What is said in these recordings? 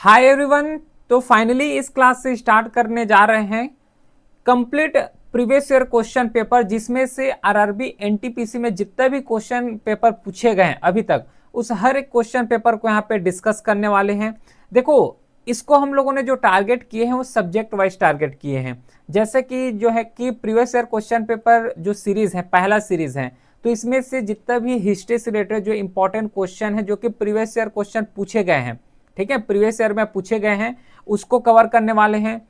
Hi everyone. तो finally इस class से स्टार्ट करने जा रहे हैं complete previous year question paper, जिसमें से आरआरबी एनटीपीसी में जितने भी क्वेश्चन पेपर पूछे गए हैं अभी तक, उस हर एक क्वेश्चन पेपर को यहाँ पे डिस्कस करने वाले हैं। देखो, इसको हम लोगों ने जो टारगेट किए हैं वो सब्जेक्ट वाइज टारगेट किए हैं। जैसे कि जो है कि प्रीवियस ईयर क्वेश्चन पेपर जो सीरीज है, पहला सीरीज है, तो इसमें से जितना भी हिस्ट्री से रिलेटेड जो इंपॉर्टेंट क्वेश्चन है जो कि प्रीवियस ईयर क्वेश्चन पूछे गए हैं, ठीक है, प्रीवियस ईयर में पूछे गए हैं, उसको कवर करने वाले हैं।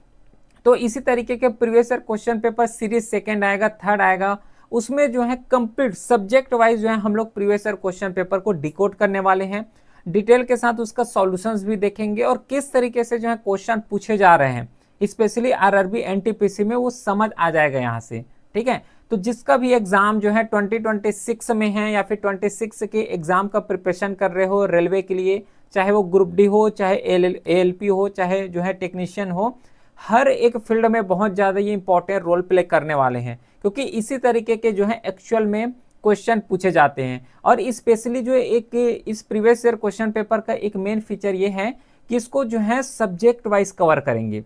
तो इसी तरीके के previous year question paper series second आएगा, थर्ड आएगा, उसमें जो है कंप्लीट सब्जेक्ट वाइज जो है हम लोग प्रीवियस ईयर क्वेश्चन पेपर को डिकोड करने वाले हैं, डिटेल के साथ उसका सॉल्यूशंस भी देखेंगे और किस तरीके से जो है क्वेश्चन पूछे जा रहे हैं, स्पेशली आरआरबी एनटीपीसी में वो समझ आ जाएगा यहाँ से। ठीक है, तो जिसका भी एग्जाम जो है 2026 में है या फिर 26 के एग्जाम का प्रिपरेशन कर रहे हो रेलवे के लिए, चाहे वो ग्रुप डी हो, चाहे एएलपी हो, चाहे जो है टेक्नीशियन हो, हर एक फील्ड में बहुत ज़्यादा ये इंपॉर्टेंट रोल प्ले करने वाले हैं, क्योंकि इसी तरीके के जो है एक्चुअल में क्वेश्चन पूछे जाते हैं। और स्पेशली जो एक इस प्रीवियस ईयर क्वेश्चन पेपर का एक मेन फीचर ये है कि इसको जो है सब्जेक्ट वाइज कवर करेंगे।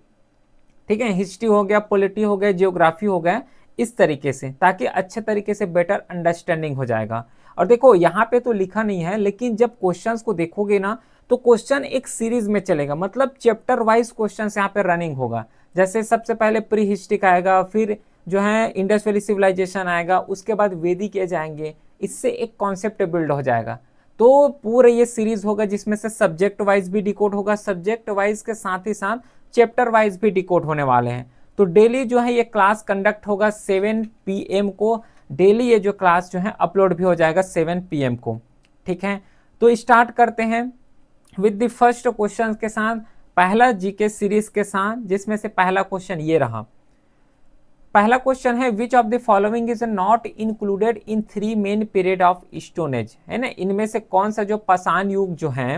ठीक है, हिस्ट्री हो गया, पॉलिटी हो गया, जियोग्राफी हो गया, इस तरीके से, ताकि अच्छे तरीके से बेटर अंडरस्टैंडिंग हो जाएगा। और देखो यहाँ पे तो लिखा नहीं है, लेकिन जब क्वेश्चंस को देखोगे ना तो क्वेश्चन एक सीरीज में चलेगा, मतलब चैप्टर वाइज क्वेश्चन यहाँ पे रनिंग होगा। जैसे सबसे पहले प्री हिस्ट्री का आएगा, फिर जो है इंडस वैली सिविलाइजेशन आएगा, उसके बाद वेदिक एज आएंगे, इससे एक कॉन्सेप्ट बिल्ड हो जाएगा। तो पूरा ये सीरीज होगा जिसमें से सब्जेक्ट वाइज भी डिकोड होगा, सब्जेक्ट वाइज के साथ ही साथ चैप्टर वाइज भी डिकोड होने वाले हैं। तो डेली जो है ये क्लास कंडक्ट होगा 7 PM को, डेली ये जो क्लास जो है अपलोड भी हो जाएगा 7 PM को। ठीक है, तो स्टार्ट करते हैं विद द फर्स्ट क्वेश्चन के साथ, पहला जीके सीरीज के साथ, जिसमें से पहला क्वेश्चन ये रहा। पहला क्वेश्चन है which of the following is not included in 3 main period of stone age, है ना, इनमें से कौन सा जो पाषाण युग जो है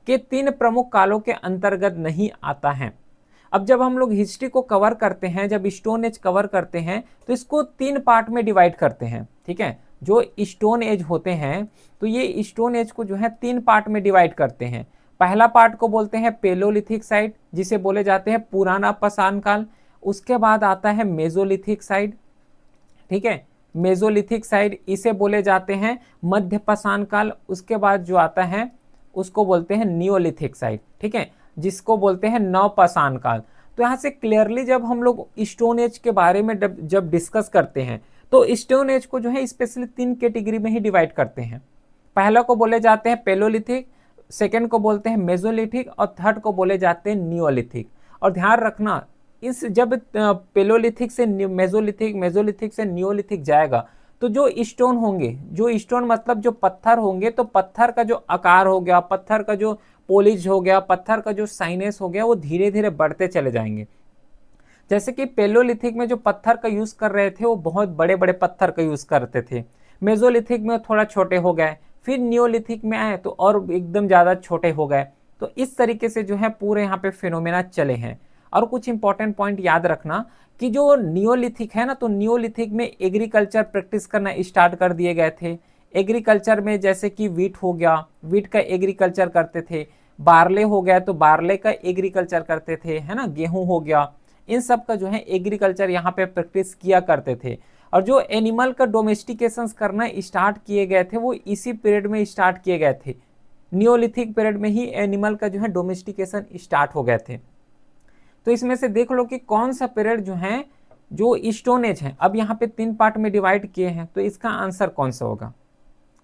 के 3 प्रमुख कालों के अंतर्गत नहीं आता है। अब जब हम लोग हिस्ट्री को कवर करते हैं, जब स्टोन एज कवर करते हैं, तो इसको 3 पार्ट में डिवाइड करते हैं। ठीक है, जो स्टोन एज होते हैं तो ये स्टोन एज को जो है 3 पार्ट में डिवाइड करते हैं। पहला पार्ट को बोलते हैं पेलोलिथिक साइड, जिसे बोले जाते हैं पुराना पाषाण काल। उसके बाद आता है मेजोलिथिक साइड। ठीक है, मेजोलिथिक साइड इसे बोले जाते हैं मध्य पाषाण काल। उसके बाद जो आता है उसको बोलते हैं नियोलिथिक साइड। ठीक है, जिसको बोलते हैं नवपाषाण काल। तो यहाँ से क्लियरली जब हम लोग स्टोन एज के बारे में जब डिस्कस करते हैं तो स्टोन एज को जो है स्पेशली 3 कैटेगरी में ही डिवाइड करते हैं। पहला को बोले जाते हैं पेलोलिथिक, सेकेंड को बोलते हैं मेजोलिथिक और थर्ड को बोले जाते हैं नियोलिथिक। और ध्यान रखना, इस जब पेलोलिथिक से मेजोलिथिक, मेजोलिथिक से नियोलिथिक जाएगा तो जो स्टोन होंगे, जो स्टोन मतलब जो पत्थर होंगे, तो पत्थर का जो आकार हो गया, पत्थर का जो पॉलिश हो गया, पत्थर का जो साइनेस हो गया, वो धीरे धीरे बढ़ते चले जाएंगे। जैसे कि पेलोलिथिक में जो पत्थर का यूज कर रहे थे वो बहुत बड़े बड़े पत्थर का यूज करते थे, मेजोलिथिक में थोड़ा छोटे हो गए, फिर नियोलिथिक में आए तो और एकदम ज्यादा छोटे हो गए। तो इस तरीके से जो है पूरे यहाँ पे फिनोमेना चले हैं। और कुछ इंपॉर्टेंट पॉइंट याद रखना कि जो नियोलिथिक है ना, तो नियोलिथिक में एग्रीकल्चर प्रैक्टिस करना स्टार्ट कर दिए गए थे। एग्रीकल्चर में जैसे कि वीट हो गया, वीट का एग्रीकल्चर करते थे, बार्ले हो गया तो बार्ले का एग्रीकल्चर करते थे, है ना, गेहूं हो गया, इन सब का जो है एग्रीकल्चर यहाँ पे प्रैक्टिस किया करते थे। और जो एनिमल का डोमेस्टिकेशन करना स्टार्ट किए गए थे वो इसी पीरियड में स्टार्ट किए गए थे। नियोलिथिक पीरियड में ही एनिमल का जो है डोमेस्टिकेशन स्टार्ट हो गए थे। तो इसमें से देख लो कि कौन सा पीरियड जो है जो स्टोन एज है। अब यहाँ पे 3 पार्ट में डिवाइड किए हैं, तो इसका आंसर कौन सा होगा?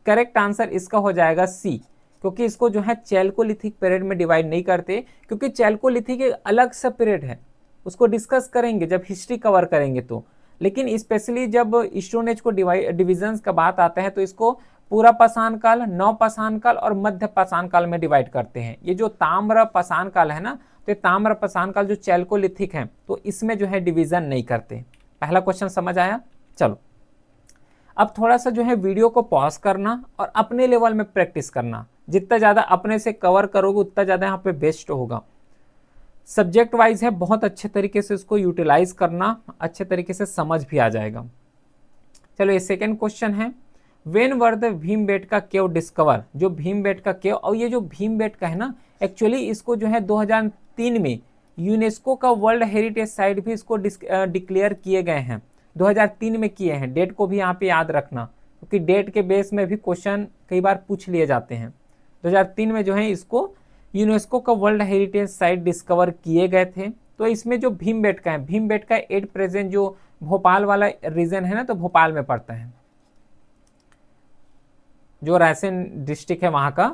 करेक्ट आंसर इसका हो जाएगा सी, क्योंकि इसको जो है चैल्कोलिथिक पीरियड में डिवाइड नहीं करते, क्योंकि चैल्कोलिथिक एक अलग सा पीरियड है, उसको डिस्कस करेंगे जब हिस्ट्री कवर करेंगे तो। लेकिन स्पेशली जब स्टोन एज को डिविजन का बात आता है तो इसको पूरा पाषाण काल, नवपाषाण काल और मध्य पाषाण काल में डिवाइड करते हैं। ये जो ताम्र पाषाण काल है ना, तो ताम्र पाषाण काल जो चैल्कोलिथिक है, तो इसमें जो है डिवीजन नहीं करते। पहला क्वेश्चन समझ आया? चलो, अब थोड़ा सा जो है वीडियो को पॉज करना और अपने लेवल में प्रैक्टिस करना। जितना ज़्यादा अपने से कवर करोगे उतना ज़्यादा यहाँ पे बेस्ट होगा। सब्जेक्ट वाइज है, बहुत अच्छे तरीके से इसको यूटिलाइज करना, अच्छे तरीके से समझ भी आ जाएगा। चलो, ये सेकेंड क्वेश्चन है, when were the Bhimbetka cave discover, जो भीमबेटका केव, और ये जो भीमबेटका है ना, एक्चुअली इसको जो है 2003 में यूनेस्को का वर्ल्ड हेरिटेज साइट भी इसको डिक्लेयर किए गए हैं, 2003 में किए हैं। डेट को भी यहाँ पे याद रखना, क्योंकि डेट के बेस में भी क्वेश्चन कई बार पूछ लिए जाते हैं। 2003 में जो है इसको यूनेस्को का वर्ल्ड हेरिटेज साइट डिस्कवर किए गए थे। तो इसमें जो भीमबेटका है, भीमबेटका एट प्रेजेंट जो भोपाल वाला रीजन है ना, तो भोपाल में पड़ता है, जो रायसेन डिस्ट्रिक्ट है वहाँ का,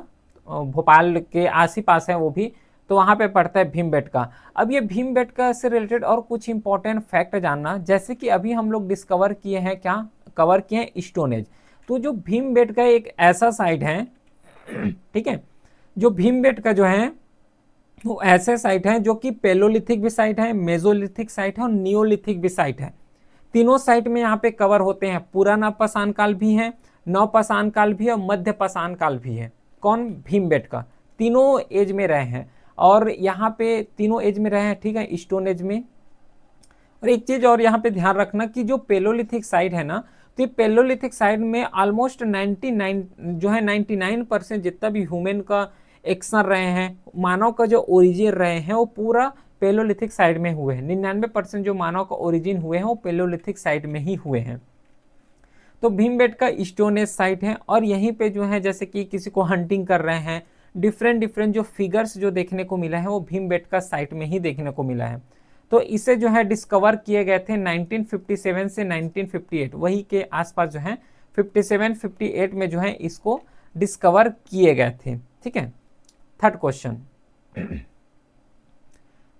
भोपाल के आस ही पास है वो भी, तो वहाँ पे पड़ता है भीमबेटका। अब ये भीमबेटका से रिलेटेड और कुछ इंपॉर्टेंट फैक्ट जानना, जैसे कि अभी हम लोग डिस्कवर किए हैं, क्या कवर किए हैं, स्टोन एज। तो जो भीमबेटका एक ऐसा साइट है, ठीक है, जो भीमबेटका जो है वो ऐसे साइट है जो कि पेलोलिथिक भी साइट है, मेजोलिथिक साइट है और नियोलिथिक भी साइट है। तीनों साइट में यहाँ पे कवर होते हैं। पुराना पाषाण काल भी है, नवपाषाण काल भी है और मध्य पाषाण काल भी है। कौन? भीमबेटका। तीनों एज में रहे हैं और यहाँ पे तीनों एज में रहे हैं, ठीक है, स्टोन एज में। और एक चीज और यहाँ पे ध्यान रखना कि जो पेलोलिथिक साइट है ना, तो ये पेलोलिथिक साइट में ऑलमोस्ट 99 जो है 99% जितना भी ह्यूमन का एक्शन रहे हैं, मानव का जो ओरिजिन रहे हैं, वो पूरा पेलोलिथिक साइड में हुए हैं। 99% जो मानव का ओरिजिन हुए हैं वो पेलोलिथिक साइड में ही हुए हैं। तो भीमबेटका स्टोन एज साइट है और यहीं पे जो है जैसे कि किसी को हंटिंग कर रहे हैं, डिफरेंट जो फिगर्स जो देखने को मिला है वो भीमबेटका साइट में ही देखने को मिला है। तो इसे जो है डिस्कवर किए गए थे 1957 से 1958, वही के आसपास जो है 57-58 में जो है इसको डिस्कवर किए गए थे, ठीक है। Third question,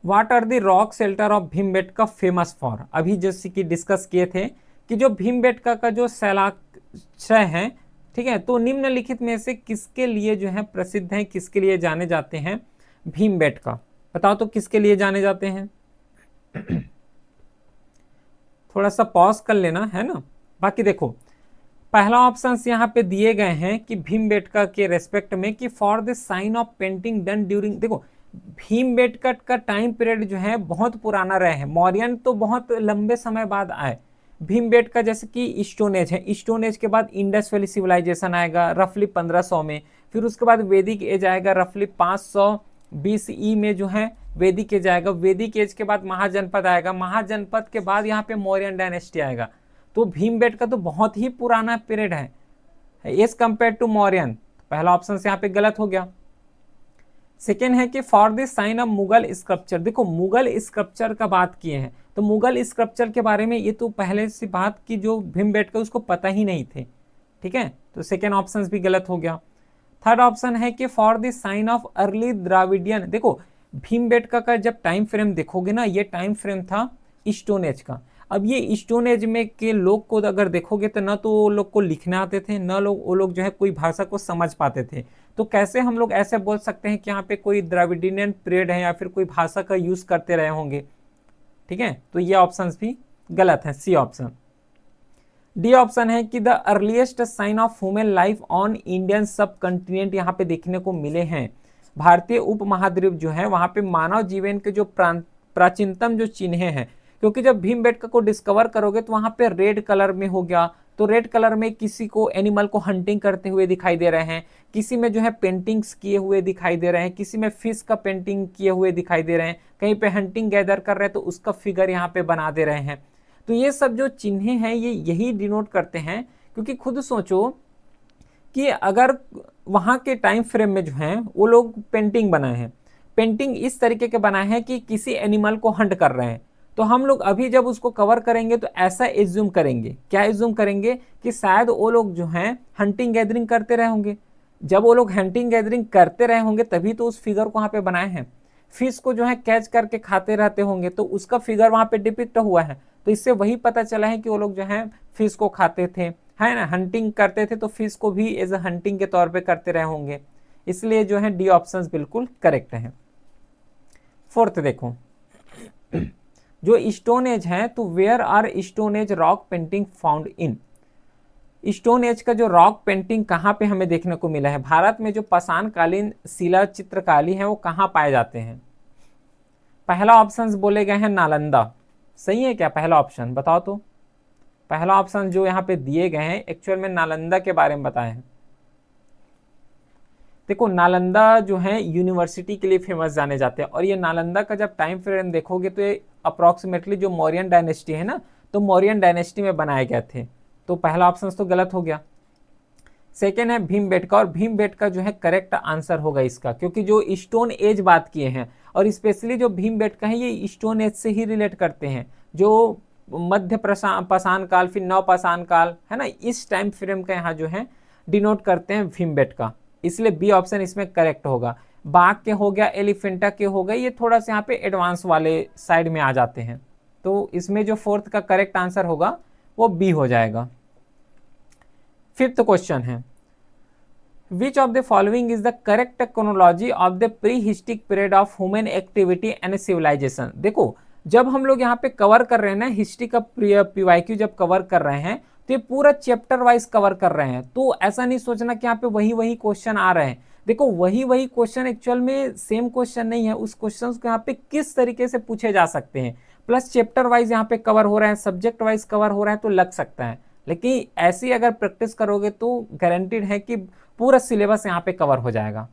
what are the rock shelter of Bhimbetka famous for. अभी जैसे कि डिस्कस किए थे कि जो भीमबेटका का जो शैलाश्रय है, ठीक है, तो निम्नलिखित में से किसके लिए जो है प्रसिद्ध है, किसके लिए जाने जाते हैं भीमबेटका? बताओ तो किसके लिए जाने जाते हैं? थोड़ा सा पॉज कर लेना है ना। बाकी देखो, पहला ऑप्शन यहाँ पे दिए गए हैं कि भीमबेटका के रेस्पेक्ट में कि for the sign of painting done during, देखो भीमबेटका का टाइम पीरियड जो है बहुत पुराना रहे हैं, मौर्यन तो बहुत लंबे समय बाद आए। भीमबेटका जैसे कि स्टोन एज है, स्टोन एज के बाद इंडस वैली सिविलाइजेशन आएगा रफली 1500 में, फिर उसके बाद वैदिक एज आएगा रफली 500 BCE में जो है वैदिक एज आएगा, वैदिक एज के बाद महाजनपद आएगा, महाजनपद के बाद यहाँ पे मौर्यन डायनेस्टी आएगा। तो भीमबेटका तो बहुत ही पुराना पीरियड है एज कंपेयर टू मौर्यन। पहला ऑप्शन से यहाँ पे गलत हो गया। सेकेंड है कि for the sign of Mughal sculpture, देखो मुगल स्क्रप्चर का बात किए हैं, तो मुगल स्क्रप्चर के बारे में ये तो पहले से बात की जो भीमबेटका उसको पता ही नहीं थे, ठीक है, तो सेकेंड ऑप्शन भी गलत हो गया। थर्ड ऑप्शन है कि for the sign of early Dravidian, देखो भीमबेटका का जब टाइम फ्रेम देखोगे ना, ये टाइम फ्रेम था स्टोन एज का। अब ये स्टोन एज में के लोग को अगर देखोगे तो न तो वो लोग को लिखने आते थे, न वो लोग जो है कोई भाषा को समझ पाते थे। तो कैसे हम लोग ऐसे बोल सकते हैं कि यहाँ पे कोई द्राविडियन पीरियड है या फिर कोई भाषा का यूज करते रहे होंगे, ठीक है, तो ये ऑप्शन भी गलत है, सी ऑप्शन। डी ऑप्शन है कि the earliest sign of human life on Indian subcontinent यहाँ पे देखने को मिले हैं। भारतीय उपमहाद्वीप जो है वहां पे मानव जीवन के जो प्राचीनतम जो चिन्ह हैं, क्योंकि जब भीमबेटका को डिस्कवर करोगे तो वहां पे रेड कलर में हो गया, तो रेड कलर में किसी को एनिमल को हंटिंग करते हुए दिखाई दे रहे हैं, किसी में जो है पेंटिंग्स किए हुए दिखाई दे रहे हैं, किसी में फिश का पेंटिंग किए हुए दिखाई दे रहे हैं, कहीं पे हंटिंग गैदर कर रहे हैं तो उसका फिगर यहाँ पे बना दे रहे हैं। तो ये सब जो चिन्ह हैं ये यही डिनोट करते हैं, क्योंकि खुद सोचो कि अगर वहाँ के टाइम फ्रेम में जो है वो लोग पेंटिंग बनाए हैं, पेंटिंग इस तरीके के बनाए हैं कि किसी एनिमल को हंट कर रहे हैं, तो हम लोग अभी जब उसको कवर करेंगे तो ऐसा एज्यूम करेंगे, क्या एज्यूम करेंगे कि शायद वो लोग जो हैं हंटिंग गैदरिंग करते रहे होंगे। जब वो लोग हंटिंग गैदरिंग करते रहे होंगे तभी तो उस फिगर को वहाँ पे बनाए हैं। फिश को जो है कैच करके खाते रहते होंगे तो उसका फिगर वहाँ पे डिपिक्ट हुआ है, तो इससे वही पता चला है कि वो लोग जो है फिश को खाते थे, है ना, हंटिंग करते थे, तो फिश को भी एज अ हंटिंग के तौर पे करते रहे होंगे। इसलिए जो है डी ऑप्शन बिल्कुल करेक्ट है। फोर्थ देखो, जो स्टोन एज है तो where are stone age rock painting found in, stone age का जो रॉक पेंटिंग कहाँ पे हमें देखने को मिला है, भारत में जो पाषाण कालीन शिला चित्रकारी है वो कहाँ पाए जाते हैं? पहला ऑप्शन बोले गए हैं नालंदा, सही है क्या पहला ऑप्शन? बताओ तो। पहला ऑप्शन जो यहाँ पे दिए गए हैं एक्चुअल में नालंदा के बारे में बताए हैं। देखो नालंदा जो है यूनिवर्सिटी के लिए फेमस जाने जाते हैं, और ये नालंदा का जब टाइम फ्रेम देखोगे तो ये अप्रोक्सीमेटली जो मौर्यन डायनेस्टी है ना, तो मौर्यन डायनेस्टी में बनाए गए थे। तो पहला ऑप्शन तो गलत हो गया। सेकेंड है भीमबेटका, और भीमबेटका जो है करेक्ट आंसर होगा इसका, क्योंकि जो स्टोन एज बात किए हैं, और स्पेशली जो भीमबेटका है ये स्टोन एज से ही रिलेट करते हैं, जो मध्य पाषाण काल फिर नव पाषाण काल है ना, इस टाइम फ्रेम का यहाँ जो है डिनोट करते हैं भीमबेटका, इसलिए बी ऑप्शन इसमें करेक्ट होगा। बाघ के हो गया, एलिफेंटा के हो गए, ये थोड़ा सा यहाँ पे एडवांस वाले साइड में आ जाते हैं, तो इसमें जो फोर्थ का करेक्ट आंसर होगा वो बी हो जाएगा। फिफ्थ क्वेश्चन है which of the following is the correct chronology of the pre historic period of human activity and civilisation. देखो जब हम लोग यहाँ पे कवर कर रहे हैं ना हिस्ट्री का पीवाईक्यू जब कवर कर रहे हैं तो ये पूरा चैप्टर वाइज कवर कर रहे हैं, तो ऐसा नहीं सोचना कि यहाँ पे वही वही क्वेश्चन आ रहे हैं। देखो वही वही क्वेश्चन एक्चुअल में सेम क्वेश्चन नहीं है, उस क्वेश्चन को यहाँ पे किस तरीके से पूछे जा सकते हैं, प्लस चैप्टर वाइज यहाँ पे कवर हो रहे हैं, सब्जेक्ट वाइज कवर हो रहे हैं, तो लग सकता है। लेकिन ऐसी अगर प्रैक्टिस करोगे तो गारंटीड है कि पूरा सिलेबस यहाँ पे कवर हो जाएगा।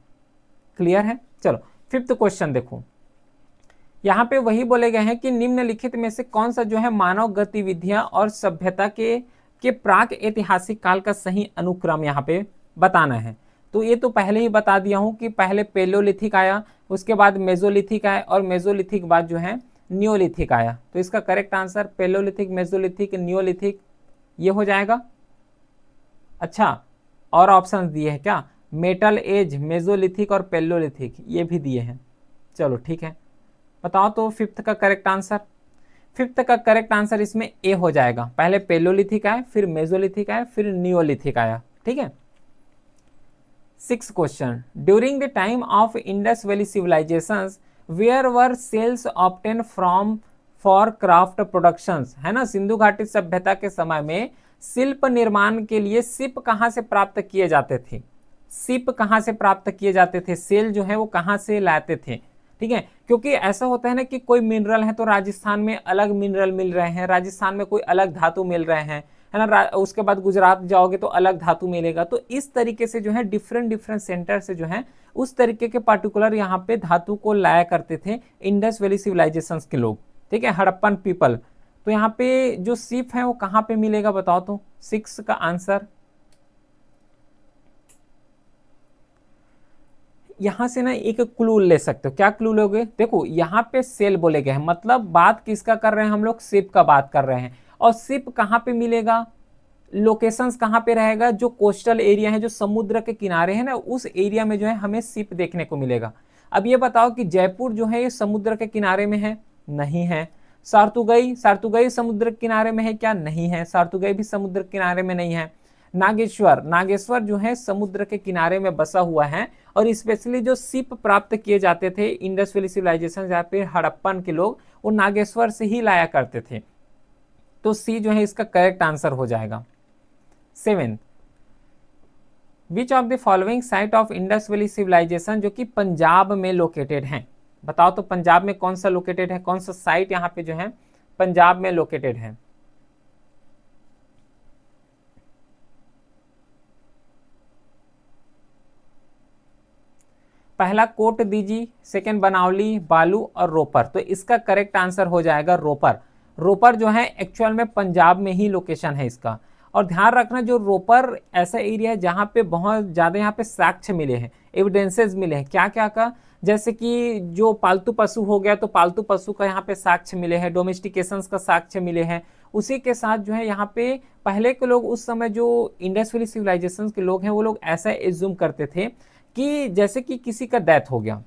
क्लियर है? चलो फिफ्थ क्वेश्चन देखो, यहाँ पे वही बोले गए हैं कि निम्नलिखित में से कौन सा जो है मानव गतिविधियां और सभ्यता के प्राक ऐतिहासिक काल का सही अनुक्रम यहाँ पे बताना है। तो ये तो पहले ही बता दिया हूँ कि पहले पेलोलिथिक आया, उसके बाद मेजोलिथिक आया, और मेजोलिथिक बाद जो है नियोलिथिक आया। तो इसका correct answer Palaeolithic, Mesolithic, Neolithic ये हो जाएगा। अच्छा और ऑप्शन दिए हैं क्या, मेटल एज, मेजोलिथिक और पेलोलिथिक ये भी दिए हैं। चलो ठीक है, बताओ तो फिफ्थ का करेक्ट आंसर। फिफ्थ का करेक्ट आंसर इसमें ए हो जाएगा। पहले पेलोलिथिक आया, फिर मेजोलिथिक आया, फिर नियोलिथिक आया। ठीक है। Six question, during the time of Indus valley civilizations where were shells obtain from for craft productions, है ना। सिंधु घाटी सभ्यता के समय में शिल्प निर्माण के लिए सिप कहाँ से प्राप्त किए जाते थे, सिप कहाँ से प्राप्त किए जाते थे, सेल जो है वो कहाँ से लाते थे। ठीक है, क्योंकि ऐसा होता है ना कि कोई मिनरल है तो राजस्थान में अलग मिनरल मिल रहे हैं, राजस्थान में कोई अलग धातु मिल रहे हैं, है ना, उसके बाद गुजरात जाओगे तो अलग धातु मिलेगा। तो इस तरीके से जो है डिफरेंट डिफरेंट सेंटर से जो है उस तरीके के पार्टिकुलर यहाँ पे धातु को लाया करते थे इंडस वैली सिविलाइजेशन के लोग। ठीक है, हड़प्पन पीपल। तो यहाँ पे जो सिप है वो कहाँ पे मिलेगा बताओ तो, सिक्स का आंसर। यहां से ना एक क्लू ले सकते हो। क्या क्लू लोगे, देखो यहाँ पे सेल बोले गए हैं, मतलब बात किसका कर रहे हैं हम लोग, शिप का बात कर रहे हैं। और शिप कहाँ पे मिलेगा, लोकेशंस कहाँ पे रहेगा, जो कोस्टल एरिया है, जो समुद्र के किनारे है ना, उस एरिया में जो है हमें शिप देखने को मिलेगा। अब ये बताओ कि जयपुर जो है ये समुद्र के किनारे में है, नहीं है। सारतुगई, सारतुगई समुद्र के किनारे में है क्या, नहीं है, सारतुगई भी समुद्र के किनारे में नहीं है। नागेश्वर, नागेश्वर जो है समुद्र के किनारे में बसा हुआ है, और स्पेशली जो शिप प्राप्त किए जाते थे इंडस वैली सिविलाइजेशन या फिर हड़प्पन के लोग, वो नागेश्वर से ही लाया करते थे। तो सी जो है इसका करेक्ट आंसर हो जाएगा। Seventh, which of the following site of Indus valley civilization जो कि पंजाब में लोकेटेड है, बताओ तो पंजाब में कौन सा लोकेटेड है, कौन सा साइट यहाँ पे जो है पंजाब में लोकेटेड है। पहला कोट दीजी, सेकेंड बनावली, बालू और रोपर। तो इसका करेक्ट आंसर हो जाएगा रोपर। रोपर जो है एक्चुअल में पंजाब में ही लोकेशन है इसका। और ध्यान रखना जो रोपर ऐसा एरिया है जहाँ पे बहुत ज़्यादा यहाँ पे साक्ष्य मिले हैं, एविडेंसेस मिले हैं। क्या क्या का, जैसे कि जो पालतू पशु हो गया तो पालतू पशु का यहाँ पे साक्ष्य मिले हैं, डोमेस्टिकेशंस का साक्ष्य मिले हैं। उसी के साथ जो है यहाँ पे पहले के लोग, उस समय जो इंडस वैली सिविलाइजेशन के लोग हैं वो लोग ऐसा एज्यूम करते थे कि जैसे कि किसी का डेथ हो गया,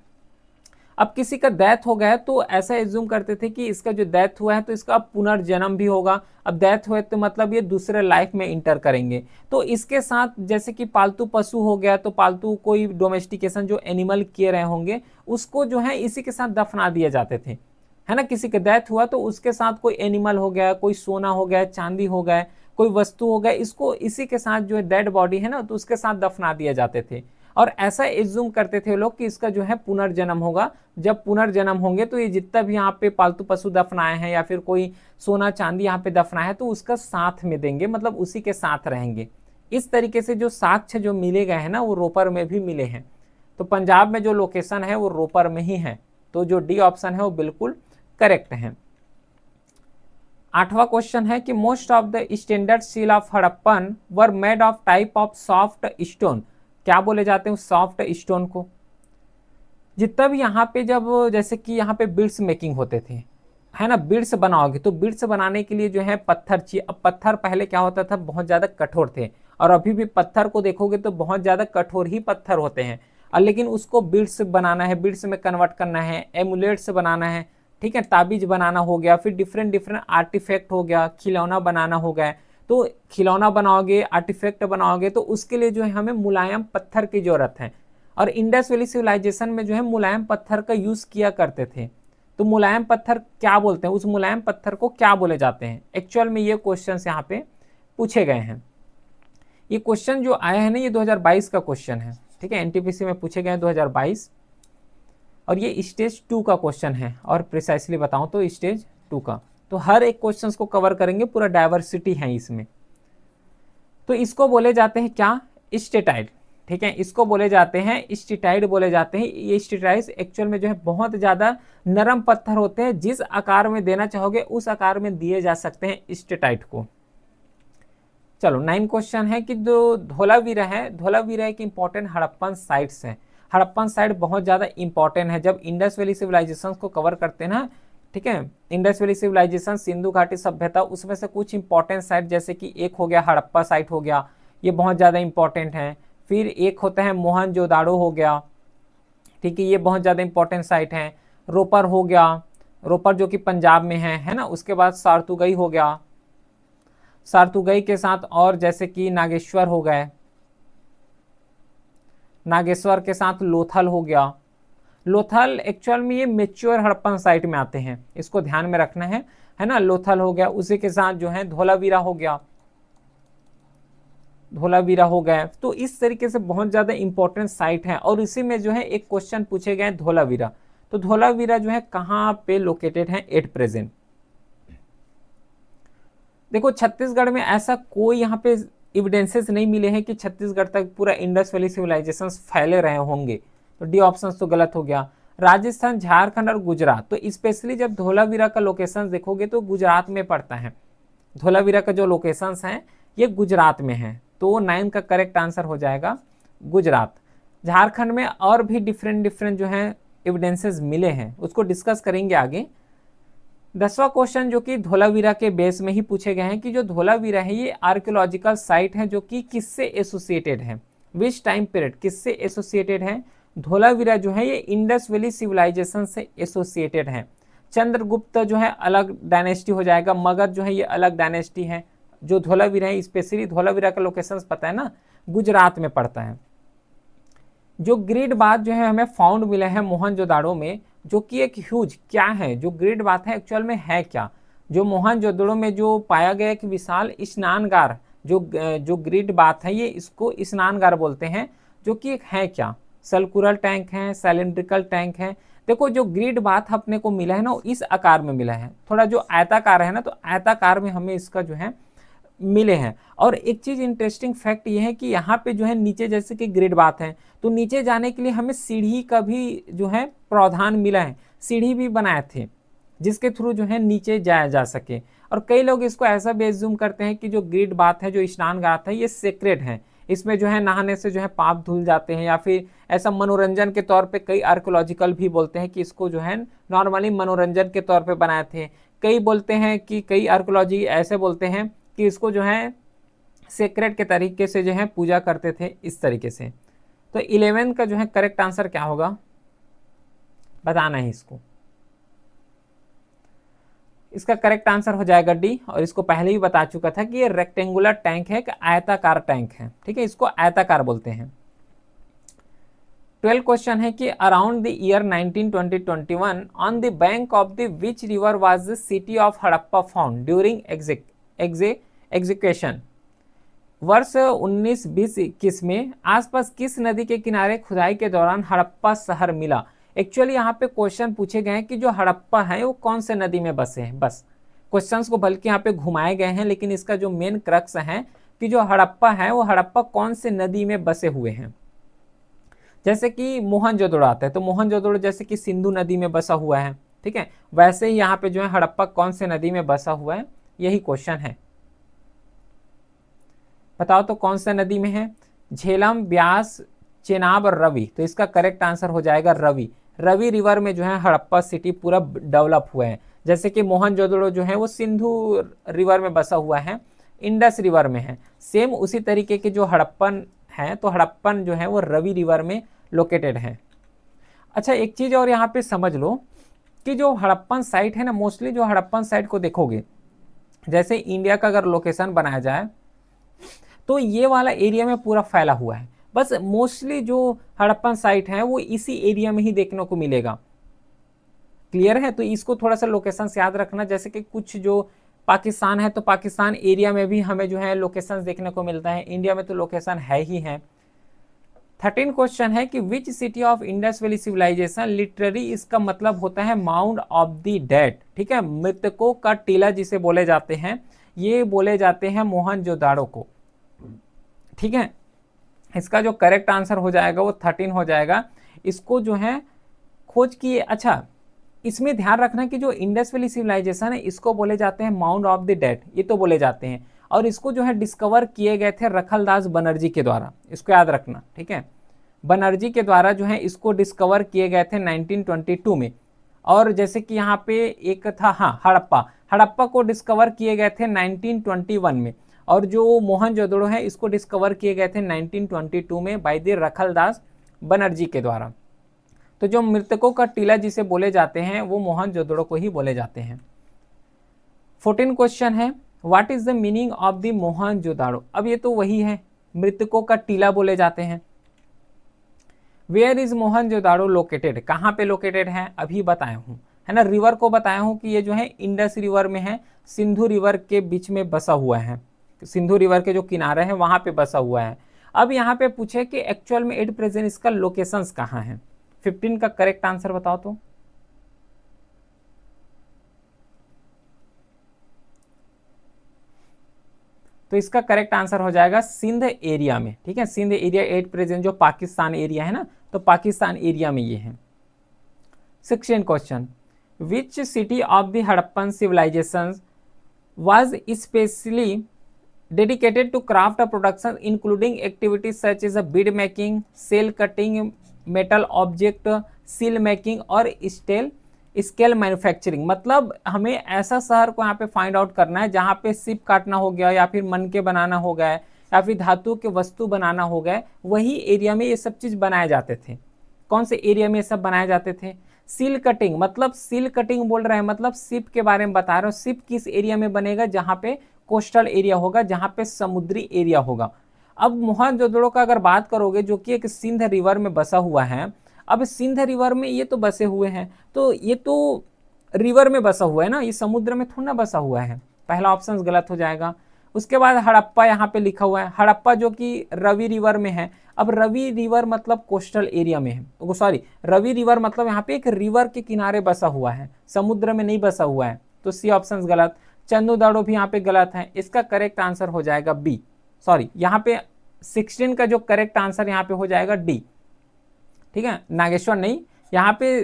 अब किसी का डेथ हो गया तो ऐसा एज्यूम करते थे कि इसका जो डेथ हुआ है तो इसका पुनर्जन्म भी होगा। अब डेथ हुए तो मतलब ये दूसरे लाइफ में इंटर करेंगे। तो इसके साथ जैसे कि पालतू पशु हो गया तो पालतू कोई डोमेस्टिकेशन जो एनिमल किए रहे होंगे उसको जो है इसी के साथ दफना दिए जाते थे, है ना। किसी का डेथ हुआ तो उसके साथ कोई एनिमल हो गया, कोई सोना हो गया, चांदी हो गया, कोई वस्तु हो गया, इसको इसी के साथ जो है डेड बॉडी है ना तो उसके साथ दफना दिए जाते थे। और ऐसा एज्यूम करते थे लोग कि इसका जो है पुनर्जन्म होगा। जब पुनर्जन्म होंगे तो ये जितना भी यहाँ पे पालतू पशु दफनाए हैं या फिर कोई सोना चांदी यहाँ पे दफनाया है तो उसका साथ में देंगे, मतलब उसी के साथ रहेंगे। इस तरीके से जो साक्ष्य जो मिले गए हैं ना वो रोपर में भी मिले हैं। तो पंजाब में जो लोकेशन है वो रोपर में ही है, तो जो डी ऑप्शन है वो बिल्कुल करेक्ट है। 8वां क्वेश्चन है कि most of the standard seal of Harappan were made of type of soft stone. क्या बोले जाते हैं सॉफ्ट स्टोन को? जितना भी यहाँ पे जब जैसे कि यहाँ पे बिड्स मेकिंग होते थे, है ना, बिड्स बनाओगे तो बिड्स बनाने के लिए जो है पत्थर चाहिए। अब पत्थर पहले क्या होता था, बहुत ज़्यादा कठोर थे, और अभी भी पत्थर को देखोगे तो बहुत ज़्यादा कठोर ही पत्थर होते हैं, और लेकिन उसको बिड्स बनाना है, बिड्स में कन्वर्ट करना है, एमुलेट्स बनाना है, ठीक है, ताबीज बनाना हो गया, फिर डिफरेंट डिफरेंट आर्टिफैक्ट हो गया, खिलौना बनाना हो गया। तो खिलौना बनाओगे, आर्टिफैक्ट बनाओगे तो उसके लिए जो है हमें मुलायम पत्थर की जरूरत है, और इंडस वैली सिविलाइजेशन में जो है मुलायम पत्थर का यूज किया करते थे। तो मुलायम पत्थर क्या बोलते हैं, उस मुलायम पत्थर को क्या बोले जाते हैं? एक्चुअल में ये क्वेश्चन यहाँ पे पूछे गए हैं। ये क्वेश्चन जो आया है ना ये 2022 का क्वेश्चन है, ठीक है, एनटीपीसी में पूछे गए हैं 2022, और ये स्टेज 2 का क्वेश्चन है, और प्रिसाइसली बताऊं तो स्टेज 2 का। तो हर एक क्वेश्चन को कवर करेंगे, पूरा डाइवर्सिटी है इसमें। तो इसको बोले जाते हैं क्या? स्टेटाइड, ठीक है, इसको बोले जाते हैं स्टेटाइड बोले जाते हैं। ये स्टेटाइड एक्चुअल में जो है बहुत ज़्यादा नरम पत्थर होते हैं, जिस आकार में देना चाहोगे उस आकार में दिए जा सकते हैं स्टेटाइड को। चलो 9 क्वेश्चन है कि जो धोलावीरा है, धोलावीरा एक इंपॉर्टेंट हड़प्पन साइट्स है। हड़प्पन साइट बहुत ज़्यादा इंपॉर्टेंट है। जब इंडस वैली सिविलाइजेशन को कवर करते हैं ना, ठीक है, इंडस वैली सिविलाइजेशन, सिंधु घाटी सभ्यता, उसमें से कुछ इंपॉर्टेंट साइट जैसे कि एक हो गया हड़प्पा साइट हो गया, ये बहुत ज़्यादा इंपॉर्टेंट है। फिर एक होता है मोहनजोदाड़ो हो गया, ठीक है, ये बहुत ज़्यादा इंपॉर्टेंट साइट है। रोपर हो गया, रोपर जो कि पंजाब में है ना। उसके बाद सारतुगई हो गया, सारतुगई के साथ और जैसे कि नागेश्वर हो गए, नागेश्वर के साथ लोथल हो गया। लोथल एक्चुअल में ये मेच्योर हड़प्पन साइट में आते हैं, इसको ध्यान में रखना है ना। लोथल हो गया, उसी के साथ जो है धोलावीरा हो गया, धोलावीरा हो गया। तो इस तरीके से बहुत ज़्यादा इंपॉर्टेंट साइट है, और इसी में जो है एक क्वेश्चन पूछे गए धोलावीरा। तो धोलावीरा जो है कहाँ पे लोकेटेड है एट प्रेजेंट? देखो छत्तीसगढ़ में ऐसा कोई यहाँ पे एविडेंसेस नहीं मिले हैं कि छत्तीसगढ़ तक पूरा इंडस वैली सिविलाइजेशन फैले रहे होंगे, तो डी ऑप्शन तो गलत हो गया। राजस्थान, झारखंड और गुजरात, तो स्पेशली जब धोलावीरा का लोकेशन देखोगे तो गुजरात में पड़ता है। धोलावीरा का जो लोकेशंस हैं ये गुजरात में है, तो 9 का करेक्ट आंसर हो जाएगा गुजरात। झारखंड में और भी डिफरेंट जो है एविडेंसेस मिले हैं, उसको डिस्कस करेंगे आगे। 10वां क्वेश्चन जो कि धोलावीरा के बेस में ही पूछे गए हैं कि जो धोलावीरा है ये आर्कियोलॉजिकल साइट है जो कि किससे एसोसिएटेड है, विच टाइम पीरियड, किससे एसोसिएटेड है? धोलावीरा जो है ये इंडस वैली सिविलाइजेशन से एसोसिएटेड है। चंद्रगुप्त जो है अलग डायनेस्टी हो जाएगा, मगध जो है ये अलग डायनेस्टी है। जो धोलावीरा है, स्पेशली धोलावीरा का लोकेशन पता है ना, गुजरात में पड़ता है। जो ग्रिड बाथ जो है हमें फाउंड मिला है मोहनजोदाड़ो में, जो कि एक ह्यूज क्या है, जो ग्रिड बाथ है एक्चुअल में है क्या? जो मोहनजोदड़ो में जो पाया गया एक विशाल स्नानगार, जो ग्रिड बाथ है ये इसको स्नानगार बोलते हैं, जो कि एक है क्या? सर्कुलर टैंक है, सिलिंड्रिकल टैंक है। देखो जो ग्रिड बाथ अपने को मिला है ना इस आकार में मिला है, थोड़ा जो आयताकार है ना, तो आयताकार में हमें इसका जो है मिले हैं। और एक चीज इंटरेस्टिंग फैक्ट ये है कि यहाँ पे जो है नीचे जैसे कि ग्रिड बाथ है, तो नीचे जाने के लिए हमें सीढ़ी का भी जो है प्रावधान मिला है, सीढ़ी भी बनाए थे जिसके थ्रू जो है नीचे जाया जा सके। और कई लोग इसको ऐसा भी एज्यूम करते हैं कि जो ग्रिड बाथ है, जो स्नान घाट है, ये सेक्रेट है, इसमें जो है नहाने से जो है पाप धुल जाते हैं, या फिर ऐसा मनोरंजन के तौर पे कई आर्कियोलॉजिकल भी बोलते हैं कि इसको जो है नॉर्मली मनोरंजन के तौर पे बनाए थे। कई बोलते हैं कि कई आर्कियोलॉजी ऐसे बोलते हैं कि इसको जो है सेक्रेट के तरीके से जो है पूजा करते थे इस तरीके से। तो 11 का जो है करेक्ट आंसर क्या होगा बताना है इसको। इसका करेक्ट आंसर हो जाएगा डी, और इसको पहले ही बता चुका था कि ये रेक्टेंगुलर टैंक है, कि आयताकार टैंक है, ठीक है, इसको आयताकार बोलते हैं। 12 क्वेश्चन है कि around the year 1920-21 on the bank of the which river was the city of Harappa found during execution. वर्ष 1920-21 में आसपास किस नदी के किनारे खुदाई के दौरान हड़प्पा शहर मिला। एक्चुअली यहाँ पे क्वेश्चन पूछे गए हैं कि जो हड़प्पा है वो कौन से नदी में बसे हैं, बस क्वेश्चंस को बल्कि यहाँ पे घुमाए गए हैं, लेकिन इसका जो मेन क्रक्स है कि जो हड़प्पा है वो हड़प्पा कौन से नदी में बसे हुए हैं। जैसे कि मोहनजोदड़ो आता है तो मोहनजोदड़ो जैसे कि सिंधु नदी में बसा हुआ है, ठीक है, वैसे ही यहाँ पे जो है हड़प्पा कौन से नदी में बसा हुआ है, यही क्वेश्चन है। बताओ तो कौन सा नदी में है, झेलम, ब्यास, चेनाब और रवि। तो इसका करेक्ट आंसर हो जाएगा रवि। रवि रिवर में जो है हड़प्पा सिटी पूरा डेवलप हुआ है। जैसे कि मोहनजोदड़ो जो है वो सिंधु रिवर में बसा हुआ है, इंडस रिवर में है। सेम उसी तरीके के जो हड़प्पन है, तो हड़प्पन जो है वो रवि रिवर में लोकेटेड है। अच्छा, एक चीज और यहाँ पे समझ लो कि जो हड़प्पन साइट है ना, मोस्टली जो हड़प्पन साइट को देखोगे, जैसे इंडिया का अगर लोकेशन बनाया जाए तो ये वाला एरिया में पूरा फैला हुआ है। बस मोस्टली जो हड़प्पन साइट है वो इसी एरिया में ही देखने को मिलेगा। क्लियर है? तो इसको थोड़ा सा लोकेशन याद रखना। जैसे कि कुछ जो पाकिस्तान है तो पाकिस्तान एरिया में भी हमें जो है लोकेशन देखने को मिलता है, इंडिया में तो लोकेशन है ही है। 13 क्वेश्चन है कि which city of Indus valley civilization, literally इसका मतलब होता है माउंड ऑफ द डेड, ठीक है, मृतकों का टीला जिसे बोले जाते हैं, ये बोले जाते हैं मोहनजोदाड़ो को, ठीक है। इसका जो करेक्ट आंसर हो जाएगा वो 13 हो जाएगा। इसको जो है खोज किए। अच्छा, इसमें ध्यान रखना कि जो इंडस वैली सिविलाइजेशन है इसको बोले जाते हैं माउंड ऑफ द डेड, ये तो बोले जाते हैं, और इसको जो है डिस्कवर किए गए थे रखलदास बनर्जी के द्वारा, इसको याद रखना, ठीक है। बनर्जी के द्वारा जो है इसको डिस्कवर किए गए थे 1922 में। और जैसे कि यहाँ पे एक था, हाँ, हड़प्पा को डिस्कवर किए गए थे 1921 में, और जो मोहनजोदड़ो है इसको डिस्कवर किए गए थे 1922 में बाय द रखलदास बनर्जी के द्वारा। तो जो मृतकों का टीला जिसे बोले जाते हैं वो मोहनजोदड़ो को ही बोले जाते हैं। 14 क्वेश्चन है, what is the meaning of the Mohenjodaro. अब ये तो वही है, मृतकों का टीला बोले जाते हैं। वेयर इज मोहनजोदड़ो लोकेटेड, कहाँ पे लोकेटेड है, अभी बताया हूँ, है ना। रिवर को बताया हूँ कि ये जो है इंडस रिवर में है, सिंधु रिवर के बीच में बसा हुआ है, सिंधु रिवर के जो किनारे हैं वहां पे बसा हुआ है। अब यहाँ पे पूछे कि एक्चुअल में एट प्रेजेंट इसका लोकेशंस कहाँ है। 15 का करेक्ट आंसर बताओ तो इसका करेक्ट आंसर हो जाएगा सिंध एरिया में, ठीक है। सिंध एरिया एट प्रेजेंट जो पाकिस्तान एरिया है ना, तो पाकिस्तान एरिया में ये है। 16 question, which city of the Harappan civilization was specially dedicated to craft production including activities such as bead making, shell cutting, metal object, seal making और स्केल मैन्युफैक्चरिंग। मतलब हमें ऐसा शहर को यहाँ पे फाइंड आउट करना है जहाँ पे सिप काटना हो गया, या फिर मनके बनाना हो गया, या फिर धातु के वस्तु बनाना हो गया, वही एरिया में ये सब चीज बनाए जाते थे। कौन से एरिया में ये सब बनाए जाते थे। सील कटिंग, मतलब सील कटिंग बोल रहे हैं, मतलब सिप के बारे में बता रहे हो। सिप किस एरिया में बनेगा, जहाँ पे कोस्टल एरिया होगा, जहाँ पे समुद्री एरिया होगा। अब मोहनजोदड़ो का अगर बात करोगे, जो कि एक सिंध रिवर में बसा हुआ है, अब सिंध रिवर में ये तो बसे हुए हैं, तो ये तो रिवर में बसा हुआ है ना, ये समुद्र में थोड़ा ना बसा हुआ है, पहला ऑप्शन गलत हो जाएगा। उसके बाद हड़प्पा यहाँ पे लिखा हुआ है, हड़प्पा जो कि रवि रिवर में है। अब रवि रिवर मतलब कोस्टल एरिया में है, तो सॉरी, रवि रिवर मतलब यहाँ पे एक रिवर के किनारे बसा हुआ है, समुद्र में नहीं बसा हुआ है, तो सी ऑप्शन गलत। चंदूदाड़ो भी यहाँ पे गलत है, इसका करेक्ट आंसर हो जाएगा बी, सॉरी यहाँ पे 16 का जो करेक्ट आंसर यहाँ पे हो जाएगा डी, ठीक है, नागेश्वर नहीं, यहाँ पे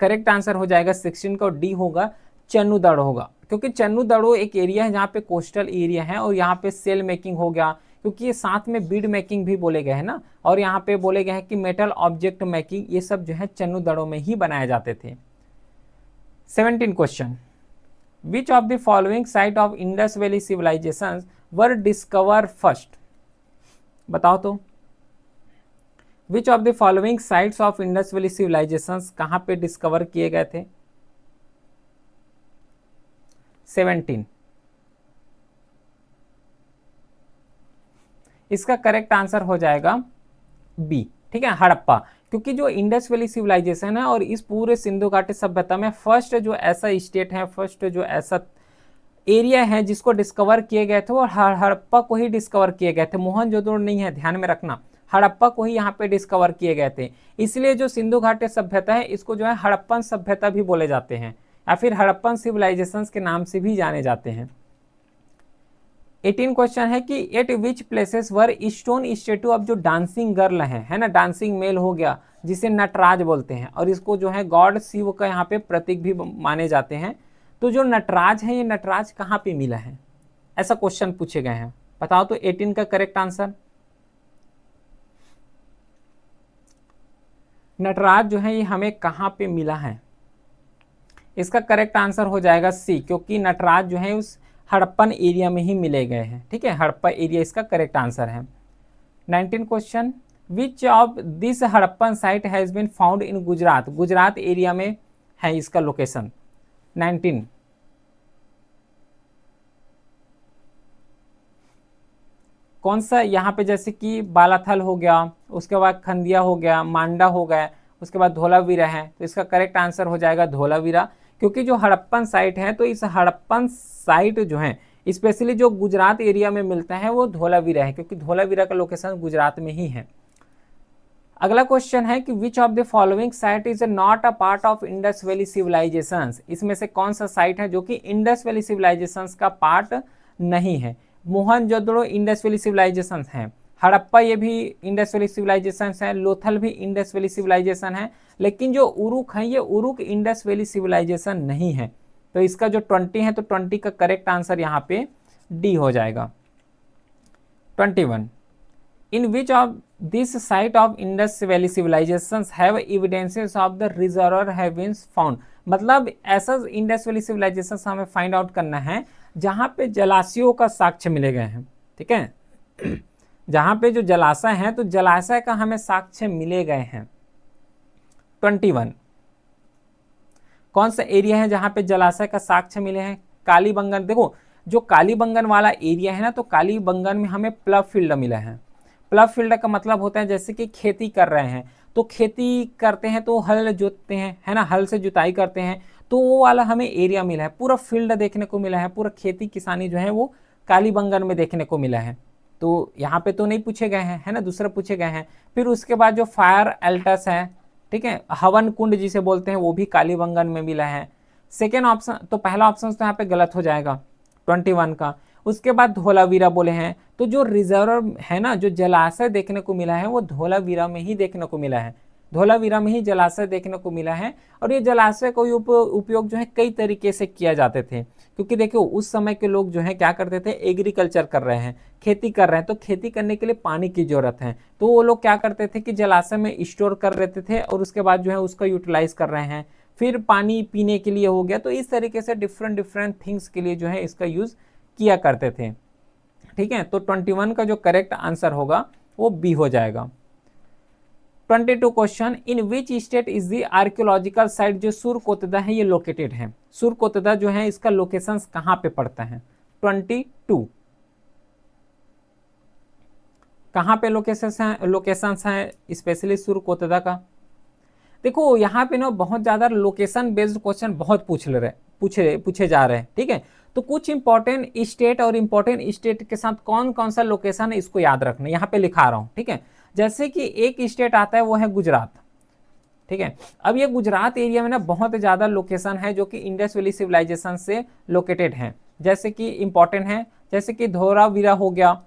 करेक्ट आंसर हो जाएगा 16 का, डी होगा, चन्नूदाड़ो होगा, क्योंकि चन्नूदाड़ो एक एरिया है जहाँ पे कोस्टल एरिया है, और यहाँ पे सेल मेकिंग हो गया, क्योंकि ये साथ में बीड मेकिंग भी बोले गए हैं ना, और यहाँ पे बोले गए हैं कि मेटल ऑब्जेक्ट मेकिंग, ये सब जो है चन्नूदाड़ो में ही बनाए जाते थे। 17 question, Which of the following site of Indus Valley civilizations were discovered first? बताओ तो, Which of the following sites of Indus Valley civilizations कहाँ पे डिस्कवर किए गए थे। 17, इसका करेक्ट आंसर हो जाएगा बी, ठीक है, हड़प्पा, क्योंकि जो इंडस वैली सिविलाइजेशन है और इस पूरे सिंधु घाटी सभ्यता में फर्स्ट जो ऐसा स्टेट है, फर्स्ट जो ऐसा एरिया है जिसको डिस्कवर किए गए थे वो हड़प्पा को ही डिस्कवर किए गए थे, मोहनजोदड़ो नहीं है, ध्यान में रखना, हड़प्पा को ही यहाँ पे डिस्कवर किए गए थे। इसलिए जो सिंधु घाटी सभ्यता है इसको जो है हड़प्पन सभ्यता भी बोले जाते हैं या फिर हड़प्पन सिविलाइजेशंस के नाम से भी जाने जाते हैं। 18 क्वेश्चन है कि at which places were stone statue of जो डांसिंग गर्ल है ना, डांसिंग मेल हो गया जिसे नटराज बोलते हैं, और इसको जो है गॉड शिव का यहाँ पे प्रतीक भी माने जाते हैं। तो जो नटराज है ये नटराज कहाँ पे मिला है, ऐसा क्वेश्चन पूछे गए हैं, बताओ तो 18 का करेक्ट आंसर। नटराज जो है ये हमें कहाँ पे मिला है, इसका करेक्ट आंसर हो जाएगा सी, क्योंकि नटराज जो है उस हड़प्पन एरिया में ही मिले गए हैं। ठीक है, हड़प्पा एरिया इसका करेक्ट आंसर है। 19 question, which of this Harappan site has been found in Gujarat, Gujarat area में है इसका लोकेशन। 19 कौन सा, यहाँ पे जैसे कि बालाथल हो गया, उसके बाद खंडिया हो गया, मांडा हो गया, उसके बाद धोलावीरा है, तो इसका करेक्ट आंसर हो जाएगा धोलावीरा, क्योंकि जो हड़प्पन साइट है तो इस हड़प्पन साइट जो है स्पेशली जो गुजरात एरिया में मिलता है वो धोलावीरा है, क्योंकि धोलावीरा का लोकेशन गुजरात में ही है। अगला क्वेश्चन है कि which of the following site is not a part of Indus valley civilizations, इसमें से कौन सा साइट है जो कि इंडस वैली सिविलाइजेशंस का पार्ट नहीं है। मोहनजोदड़ो इंडस वैली सिविलाइजेशंस है, हड़प्पा ये भी इंडस वैली सिविलाइजेशन है, लोथल भी इंडस वैली सिविलाइजेशन है, लेकिन जो उरुक है ये उरुक इंडस वैली सिविलाइजेशन नहीं है। तो इसका जो 20 है तो 20 का करेक्ट आंसर यहाँ पे डी हो जाएगा। 21 in which of this site of Indus valley civilisations have evidences of the reservoir have been found, मतलब ऐसा इंडस वैली सिविलाइजेशन हमें फाइंड आउट करना है जहाँ पे जलाशयों का साक्ष्य मिले गए हैं। ठीक है, जहाँ पे जो जलाशय है तो जलाशय का हमें साक्ष्य मिले गए हैं। 21 कौन सा एरिया है जहाँ पे जलाशय का साक्ष्य मिले हैं, कालीबंगन। देखो जो कालीबंगन वाला एरिया है ना, तो कालीबंगन में हमें प्लब फील्ड मिला है। प्लब फील्ड का मतलब होता है जैसे कि खेती कर रहे हैं, तो खेती करते हैं तो हल जोतते हैं, है ना, हल से जुताई करते हैं, तो वो वाला हमें एरिया मिला है, पूरा फील्ड देखने को मिला है, पूरा खेती किसानी जो है वो कालीबंगन में देखने को मिला है। तो यहाँ पे तो नहीं पूछे गए हैं, है ना, दूसरे पूछे गए हैं। फिर उसके बाद जो फायर एल्टस है, ठीक है, हवन कुंड जिसे बोलते हैं, वो भी कालीबंगन में मिला है। सेकेंड ऑप्शन, तो पहला ऑप्शन तो यहाँ पे गलत हो जाएगा 21 का। उसके बाद धोलावीरा बोले हैं, तो जो रिजर्व है ना, जो जलाशय देखने को मिला है वो धोलावीरा में ही देखने को मिला है, धोलावीरा में ही जलाशय देखने को मिला है। और ये जलाशय का उपयोग जो है कई तरीके से किया जाते थे, क्योंकि देखो उस समय के लोग जो है क्या करते थे, एग्रीकल्चर कर रहे हैं, खेती कर रहे हैं, तो खेती करने के लिए पानी की जरूरत है, तो वो लोग क्या करते थे कि जलाशय में स्टोर कर लेते थे और उसके बाद जो है उसका यूटिलाइज कर रहे हैं, फिर पानी पीने के लिए हो गया, तो इस तरीके से डिफरेंट डिफरेंट थिंग्स के लिए जो है इसका यूज किया करते थे। ठीक है, तो 21 का जो करेक्ट आंसर होगा वो बी हो जाएगा। 22 question, in which state is the archaeological site जो सुरकोतदा है ये लोकेटेड है, सुरकोतदा जो है इसका लोकेशन कहाँ पे पड़ता है। 22 कहाँ पे लोकेशंस हैं स्पेशली सुरकोतदा का। देखो यहाँ पे ना बहुत ज्यादा लोकेशन बेस्ड क्वेश्चन बहुत पूछे जा रहे हैं। ठीक है, तो कुछ इंपॉर्टेंट स्टेट और इंपॉर्टेंट स्टेट के साथ कौन कौन सा लोकेशन है इसको याद रखना, यहाँ पे लिखा रहा हूँ। ठीक है, जैसे कि एक स्टेट आता है वो है गुजरात। ठीक है, अब ये गुजरात एरिया में ना बहुत ज्यादा लोकेशन है जो कि इंडस वैली सिविलाइजेशन से लोकेटेड है, जैसे कि इंपॉर्टेंट है, जैसे कि धोलावीरा हो गया।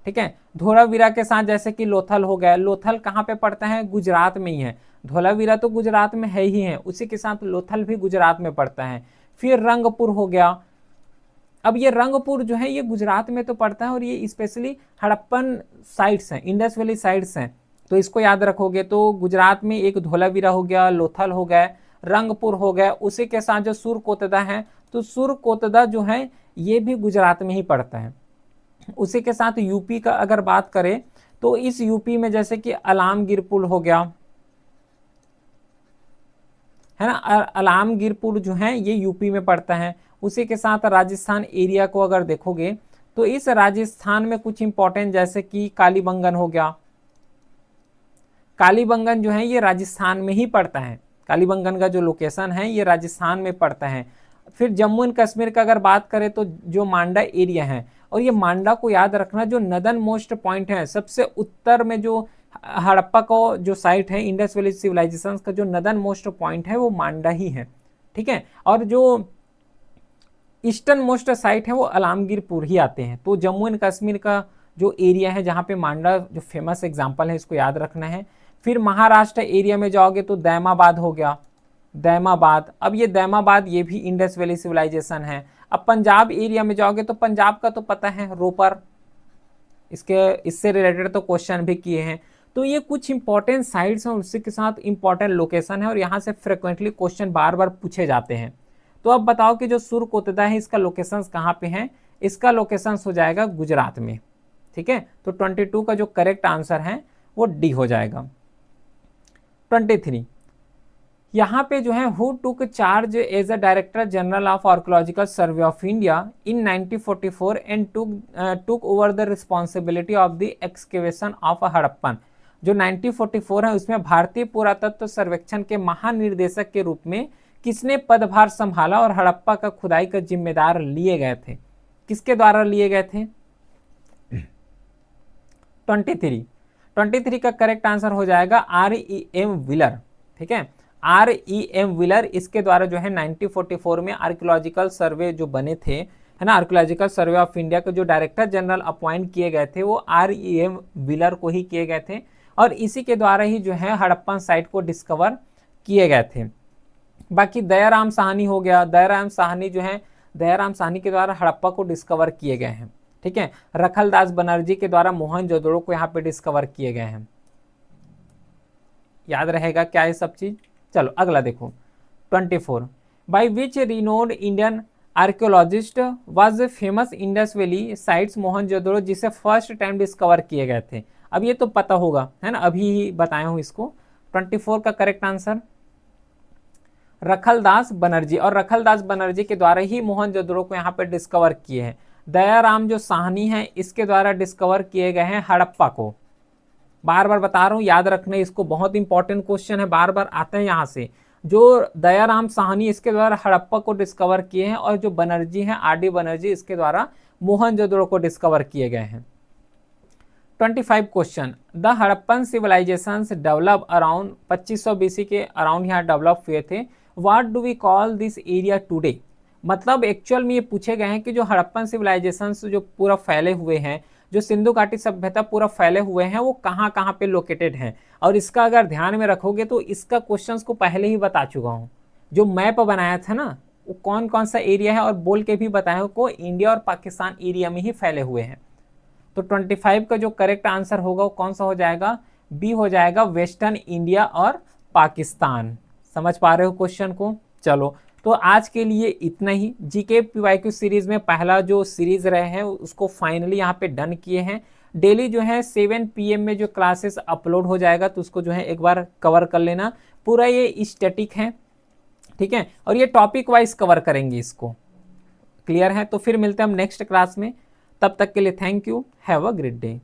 ठीक है, धोलावीरा के साथ जैसे कि लोथल हो गया, लोथल कहाँ पे पड़ता है, गुजरात में ही है, धोलावीरा तो गुजरात में है ही है, उसी के साथ लोथल भी गुजरात में पड़ता है। फिर रंगपुर हो गया, अब ये रंगपुर जो है ये गुजरात में तो पड़ता है और ये स्पेशली हड़प्पन साइट्स हैं, इंडस वैली साइट्स हैं, तो इसको याद रखोगे। तो गुजरात में एक धोलावीरा हो गया, लोथल हो गया, रंगपुर हो गया, उसी के साथ जो सुरकोतदा है, तो सुरकोतदा जो है ये भी गुजरात में ही पड़ता है। उसी के साथ यूपी का अगर बात करें तो इस यूपी में जैसे कि अलामगीर पुल हो गया, है ना, अलामगीर पुल जो है ये यूपी में पड़ता है। उसी के साथ राजस्थान एरिया को अगर देखोगे तो इस राजस्थान में कुछ इंपॉर्टेंट जैसे कि कालीबंगन हो गया, कालीबंगन जो है ये राजस्थान में ही पड़ता है, कालीबंगन का जो लोकेशन है ये राजस्थान में पड़ता है। फिर जम्मू एंड कश्मीर का अगर बात करें तो जो मांडा एरिया है, और ये मांडा को याद रखना जो नदन मोस्ट पॉइंट है, सबसे उत्तर में जो हड़प्पा को जो साइट है इंडस वैली सिविलाइजेशन का जो नदन मोस्ट पॉइंट है वो मांडा ही है, ठीक है। और जो ईस्टर्न मोस्ट साइट है वो अलामगीरपुर ही आते हैं। तो जम्मू एंड कश्मीर का जो एरिया है जहाँ पे मांडा जो फेमस एग्जाम्पल है, इसको याद रखना है। फिर महाराष्ट्र एरिया में जाओगे तो दैमाबाद हो गया, दैमाबाद। अब ये दैमाबाद ये भी इंडस वैली सिविलाइजेशन है। अब पंजाब एरिया में जाओगे तो पंजाब का तो पता है रोपर, इससे रिलेटेड तो क्वेश्चन भी किए हैं। तो ये कुछ इंपॉर्टेंट साइट्स हैं, उसी के साथ इंपॉर्टेंट लोकेशन है, और यहाँ से फ्रिक्वेंटली क्वेश्चन बार बार पूछे जाते हैं। तो अब बताओ कि जो सुरकोतदा है इसका लोकेशंस कहाँ पे है? इसका लोकेशंस हो जाएगा गुजरात में, ठीक है। तो 22 का जो करेक्ट आंसर है वो डी हो जाएगा। 23 यहाँ पे जो है who took charge as a director general of archaeological survey of India in 1944 and took over the responsibility of the excavation of Harappan. जो 1944 है उसमें भारतीय पुरातत्व सर्वेक्षण के महानिर्देशक के रूप में किसने पदभार संभाला और हड़प्पा का खुदाई का जिम्मेदार लिए गए थे? किसके द्वारा लिए गए थे? 23 का करेक्ट आंसर हो जाएगा REM व्हीलर, ठीक है। REM व्हीलर इसके द्वारा जो है 1944 में आर्कियोलॉजिकल सर्वे जो बने थे, है ना, आर्कियोलॉजिकल सर्वे ऑफ इंडिया के जो डायरेक्टर जनरल अपॉइंट किए गए थे वो REM व्हीलर को ही किए गए थे, और इसी के द्वारा ही जो है हड़प्पन साइट को डिस्कवर किए गए थे। बाकी दयाराम साहनी हो गया, दयाराम साहनी जो है दयाराम साहनी के द्वारा हड़प्पा को डिस्कवर किए गए हैं, ठीक है। रखलदास बनर्जी के द्वारा मोहनजोदड़ो को यहाँ पे डिस्कवर किए गए हैं। याद रहेगा क्या ये सब चीज? चलो अगला देखो 24 by which renowned Indian archaeologist was famous Indus valley sites Mohenjodaro, जिसे फर्स्ट टाइम डिस्कवर किए गए थे। अब ये तो पता होगा, है ना, अभी ही बताया हूं इसको। 24 का करेक्ट आंसर रखलदास बनर्जी, और रखलदास बनर्जी के द्वारा ही मोहनजोदड़ो को यहाँ पे डिस्कवर किए हैं। दयाराम जो साहनी है इसके द्वारा डिस्कवर किए गए हैं हड़प्पा को। बार बार बता रहा हूँ, याद रखने इसको, बहुत इंपॉर्टेंट क्वेश्चन है, बार बार आते हैं यहाँ से। जो दयाराम साहनी इसके द्वारा हड़प्पा को डिस्कवर किए हैं, और जो बनर्जी हैं RD बनर्जी इसके द्वारा मोहनजोदड़ो को डिस्कवर किए गए हैं। 25 question the Harappan civilization develop around 2500 BC के अराउंड यहाँ डेवलप हुए थे। What do we call this area today? मतलब एक्चुअल में ये पूछे गए हैं कि जो हड़प्पन सिविलाइजेशन जो पूरा फैले हुए हैं, जो सिंधु घाटी सभ्यता पूरा फैले हुए हैं, वो कहाँ कहाँ पे लोकेटेड हैं। और इसका अगर ध्यान में रखोगे तो इसका क्वेश्चंस को पहले ही बता चुका हूँ। जो मैप बनाया था ना वो कौन कौन सा एरिया है और बोल के भी बताया को इंडिया और पाकिस्तान एरिया में ही फैले हुए हैं। तो 25 का जो करेक्ट आंसर होगा वो कौन सा हो जाएगा? बी हो जाएगा, वेस्टर्न इंडिया और पाकिस्तान। समझ पा रहे हो क्वेश्चन को? चलो तो आज के लिए इतना ही। जीके PYQ सीरीज में पहला जो सीरीज रहे हैं उसको फाइनली यहाँ पे डन किए हैं। डेली जो है 7 PM में जो क्लासेस अपलोड हो जाएगा तो उसको जो है एक बार कवर कर लेना। पूरा ये स्टैटिक है, ठीक है, और ये टॉपिक वाइज कवर करेंगे इसको। क्लियर है? तो फिर मिलते हैं हम नेक्स्ट क्लास में। तब तक के लिए thank you, have a great day.